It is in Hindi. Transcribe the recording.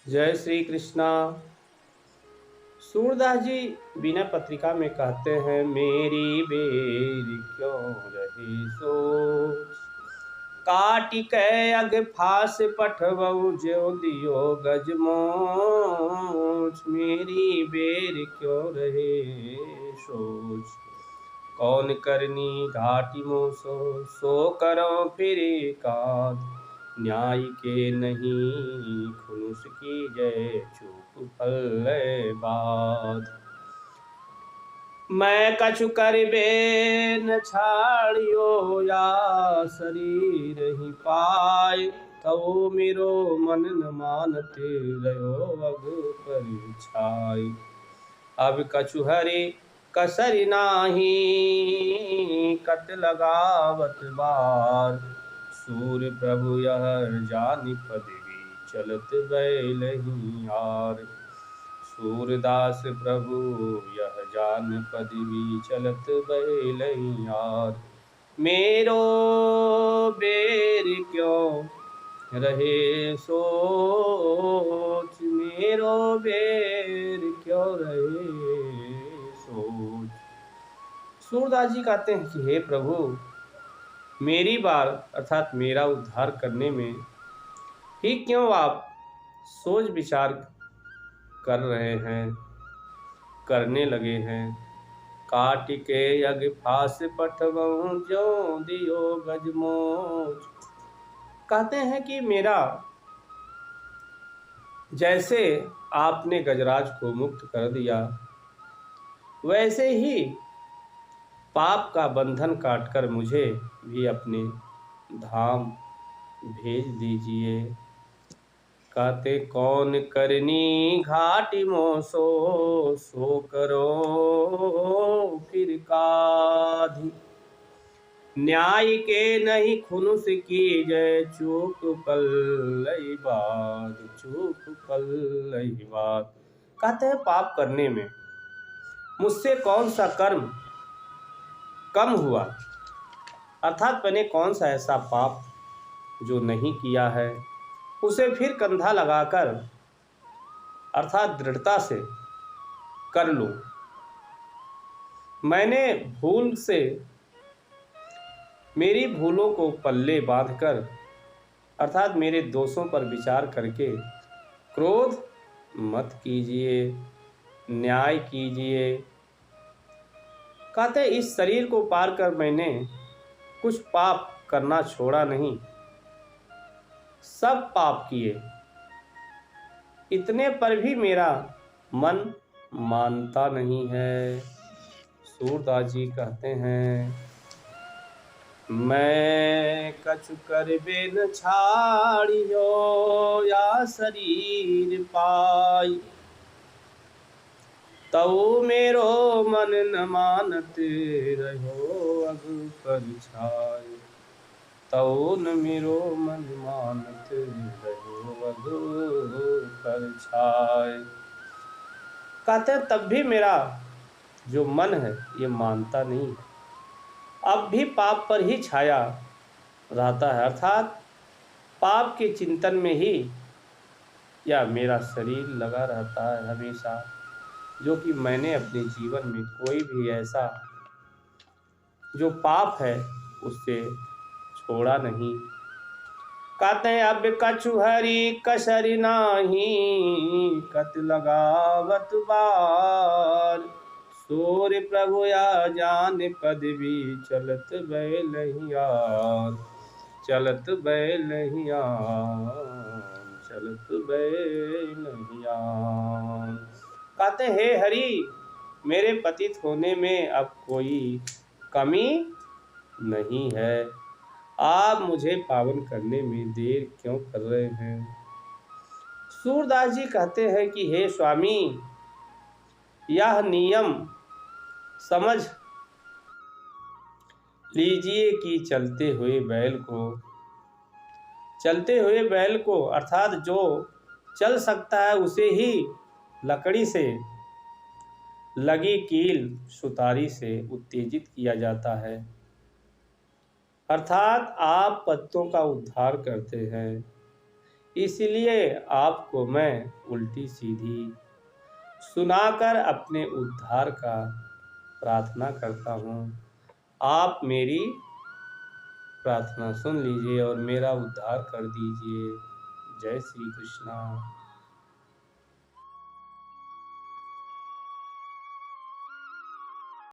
जय श्री कृष्णा। सूरदास जी बिना पत्रिका में कहते हैं, मेरी बेर क्यों रही सोच, काटी कै अग फास पठवऊ ज्यो दियो गजमोच। मेरी बेर क्यों रहे सोच, कौन करनी घाटी मोसो, सो करो फिर काज। न्याय के नहीं खुनुस की जय, चूक फल बाध। मैं कछु करबे न छाड़ियो, या शरीर ही पाय। तो मेरो मन न मानते रहो अग पर छाय। अब कछु हरि कसरि नाही, कत लगावत बार। सूर्य प्रभु यह जानि पदवी, चलत बैलही आर। सूरदास प्रभु यह जान पदवी, चलत बैलही आर। मेरो बेर क्यों रहे सोच, मेरो बेर क्यों रहे सोच। सूरदास जी कहते हैं कि हे प्रभु, मेरी बार अर्थात मेरा उद्धार करने में ही क्यों आप सोच विचार कर रहे हैं, करने लगे हैं। काट के यज्ञ फास पठवऊं, ज्यो दियो गजमोच। कहते हैं कि मेरा जैसे आपने गजराज को मुक्त कर दिया, वैसे ही पाप का बंधन काटकर मुझे भी अपने धाम भेज दीजिए। कहते कौन करनी घाटी मोसो, सो करो फिर काधी। न्याय के नहीं खुनुस की जय, चूक पल्लई बात, चूक पल्लई बात। कहते हैं पाप करने में मुझसे कौन सा कर्म कम हुआ, अर्थात मैंने कौन सा ऐसा पाप जो नहीं किया है, उसे फिर कंधा लगाकर अर्थात दृढ़ता से कर लूं। मैंने भूल से मेरी भूलों को पल्ले बांधकर अर्थात मेरे दोषों पर विचार करके क्रोध मत कीजिए, न्याय कीजिए। कहते इस शरीर को पार कर मैंने कुछ पाप करना छोड़ा नहीं, सब पाप किए, इतने पर भी मेरा मन मानता नहीं है। सूरदास जी कहते हैं, मैं कछु करबे न छाड़ियो, या शरीर पाई। तऊ मेरो मन न मानत रहो अग पर छाय। तऊ न मेरो मन मानत रहो अग पर छाय। कहते तब भी मेरा जो मन है ये मानता नहीं है, अब भी पाप पर ही छाया रहता है, अर्थात पाप के चिंतन में ही या मेरा शरीर लगा रहता है हमेशा, जो कि मैंने अपने जीवन में कोई भी ऐसा जो पाप है उससे छोड़ा नहीं। कहते अब कछु हरि कसरि नाही, कत लगावत बार। सूर्य प्रभु या जान पदवी, चलत बैलहियार, चलत बैलहियार, चलत बैलहियार। कहते हे हरि, मेरे पतित होने में अब कोई कमी नहीं है, आप मुझे पावन करने में देर क्यों कर रहे हैं। सूरदास जी कहते हैं कि हे स्वामी, यह नियम समझ लीजिए कि चलते हुए बैल को अर्थात जो चल सकता है उसे ही लकड़ी से लगी कील सुतारी से उत्तेजित किया जाता है। अर्थात आप पत्तों का उद्धार करते हैं, इसलिए आपको मैं उल्टी सीधी सुनाकर अपने उद्धार का प्रार्थना करता हूँ। आप मेरी प्रार्थना सुन लीजिए और मेरा उद्धार कर दीजिए। जय श्री कृष्णा।